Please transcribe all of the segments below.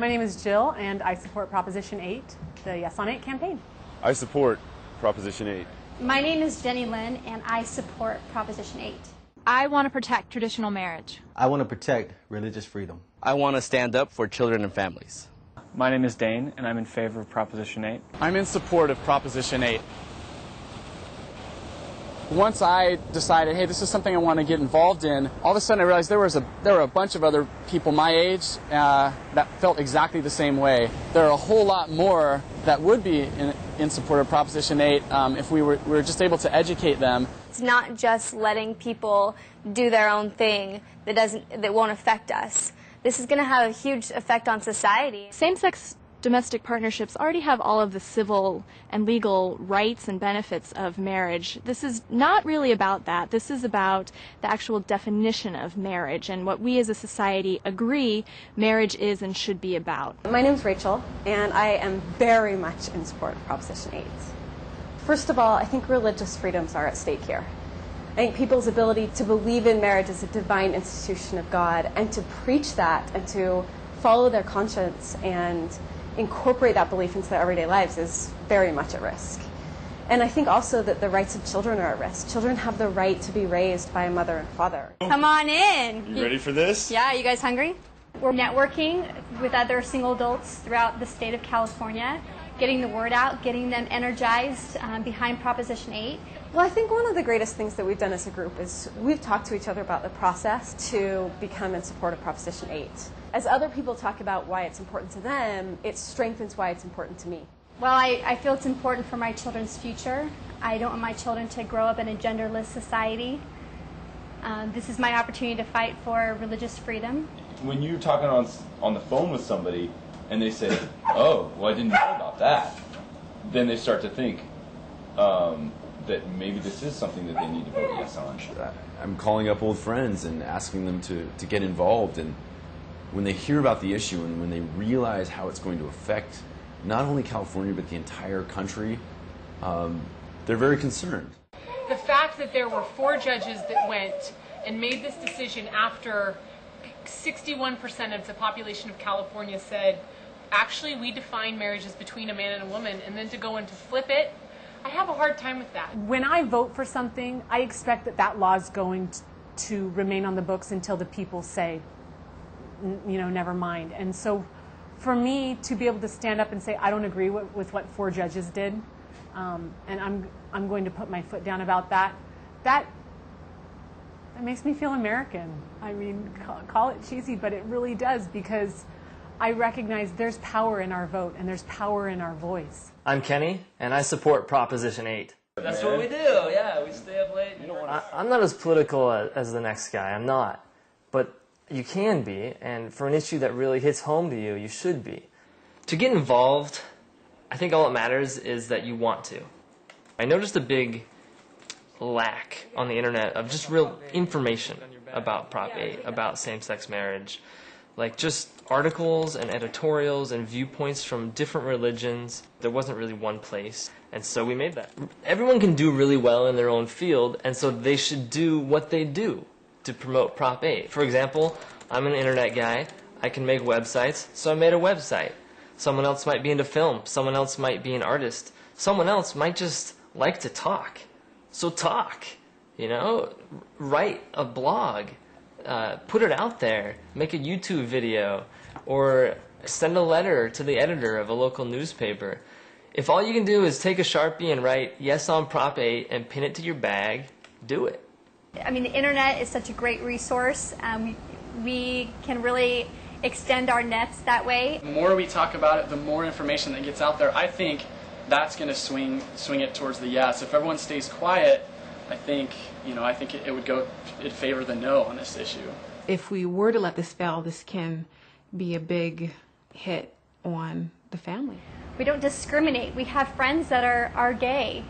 My name is Jill, and I support Proposition 8, the Yes on 8 campaign. I support Proposition 8. My name is Jenny Lynn, and I support Proposition 8. I want to protect traditional marriage. I want to protect religious freedom. I want to stand up for children and families. My name is Dane, and I'm in favor of Proposition 8. I'm in support of Proposition 8. Once I decided, hey, this is something I want to get involved in, all of a sudden I realized there were a bunch of other people my age that felt exactly the same way. There are a whole lot more that would be in support of Proposition 8 if we were just able to educate them. It's not just letting people do their own thing that won't affect us. This is going to have a huge effect on society. Same-sex domestic partnerships already have all of the civil and legal rights and benefits of marriage. This is not really about that. This is about the actual definition of marriage and what we as a society agree marriage is and should be about. My name's Rachel, and I am very much in support of Proposition 8. First of all, I think religious freedoms are at stake here. I think people's ability to believe in marriage as a divine institution of God and to preach that and to follow their conscience and incorporate that belief into their everyday lives is very much at risk. And I think also that the rights of children are at risk. Children have the right to be raised by a mother and father. Come on in. You ready for this? Yeah, you guys hungry? We're networking with other single adults throughout the state of California, getting the word out, getting them energized behind Proposition 8. Well, I think one of the greatest things that we've done as a group is we've talked to each other about the process to become in support of Proposition 8. As other people talk about why it's important to them, it strengthens why it's important to me. Well, I feel it's important for my children's future. I don't want my children to grow up in a genderless society. This is my opportunity to fight for religious freedom. When you're talking on the phone with somebody and they say, oh, well, I didn't know about that, then they start to think that maybe this is something that they need to vote yes on. I'm calling up old friends and asking them to get involved, and when they hear about the issue and when they realize how it's going to affect not only California but the entire country, they're very concerned. The fact that there were 4 judges that went and made this decision after 61% of the population of California said, actually we define marriage as between a man and a woman, and then to go and to flip it, I have a hard time with that. When I vote for something, I expect that law is going to remain on the books until the people say, you know, never mind. And so for me to be able to stand up and say, I don't agree with what 4 judges did, and I'm going to put my foot down about that, that makes me feel American. I mean, call it cheesy, but it really does, because I recognize there's power in our vote and there's power in our voice. I'm Kenny, and I support Proposition 8. That's what we do, yeah, we stay up late. I'm not as political as the next guy, I'm not. But you can be, and for an issue that really hits home to you, you should be. To get involved, I think all that matters is that you want to. I noticed a big lack on the internet of just real information about Prop 8, about same-sex marriage. Like just articles and editorials and viewpoints from different religions. There wasn't really one place, and so we made that. Everyone can do really well in their own field, and so they should do what they do to promote Prop 8. For example, I'm an internet guy. I can make websites, so I made a website. Someone else might be into film. Someone else might be an artist. Someone else might just like to talk. So talk, you know? Write a blog. Put it out there. Make a YouTube video. Or send a letter to the editor of a local newspaper. If all you can do is take a Sharpie and write yes on Prop 8 and pin it to your bag, do it. I mean, the internet is such a great resource. We can really extend our nets that way. The more we talk about it, the more information that gets out there. I think that's going to swing it towards the yes. If everyone stays quiet, I think it'd favor the no on this issue. If we were to let this fail, this can be a big hit on the family. We don't discriminate. We have friends that are gay.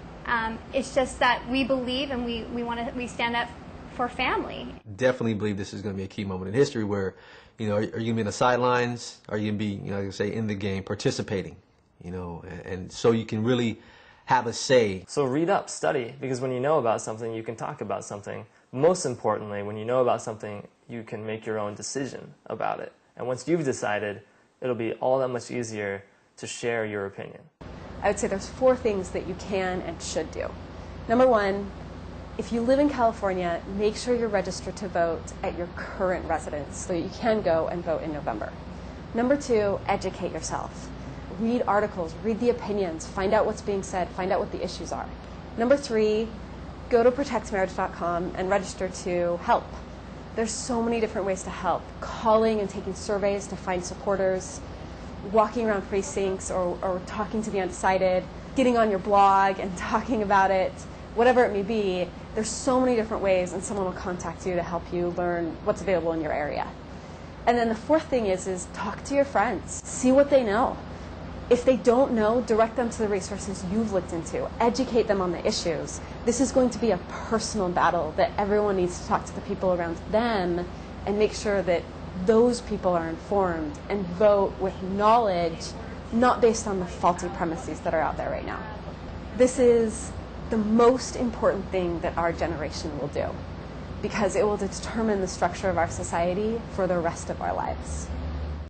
It's just that we believe and we stand up for family. Definitely believe this is going to be a key moment in history where, you know, are you going to be in the sidelines? Are you going to be, you know, like I say, in the game, participating? You know, and so you can really have a say. So read up, study, because when you know about something, you can talk about something. Most importantly, when you know about something, you can make your own decision about it. And once you've decided, it'll be all that much easier to share your opinion. I would say there's 4 things that you can and should do. Number 1, if you live in California, make sure you're registered to vote at your current residence so that you can go and vote in November. Number 2, educate yourself. Read articles, read the opinions, find out what's being said, find out what the issues are. Number 3, go to protectmarriage.com and register to help. There's so many different ways to help. Calling and taking surveys to find supporters, walking around precincts or talking to the undecided, getting on your blog and talking about it, whatever it may be. There's so many different ways, and someone will contact you to help you learn what's available in your area. And then the 4th thing is talk to your friends. See what they know. If they don't know, direct them to the resources you've looked into. Educate them on the issues. This is going to be a personal battle that everyone needs to talk to the people around them and make sure that those people are informed and vote with knowledge, not based on the faulty premises that are out there right now. This is the most important thing that our generation will do, because it will determine the structure of our society for the rest of our lives.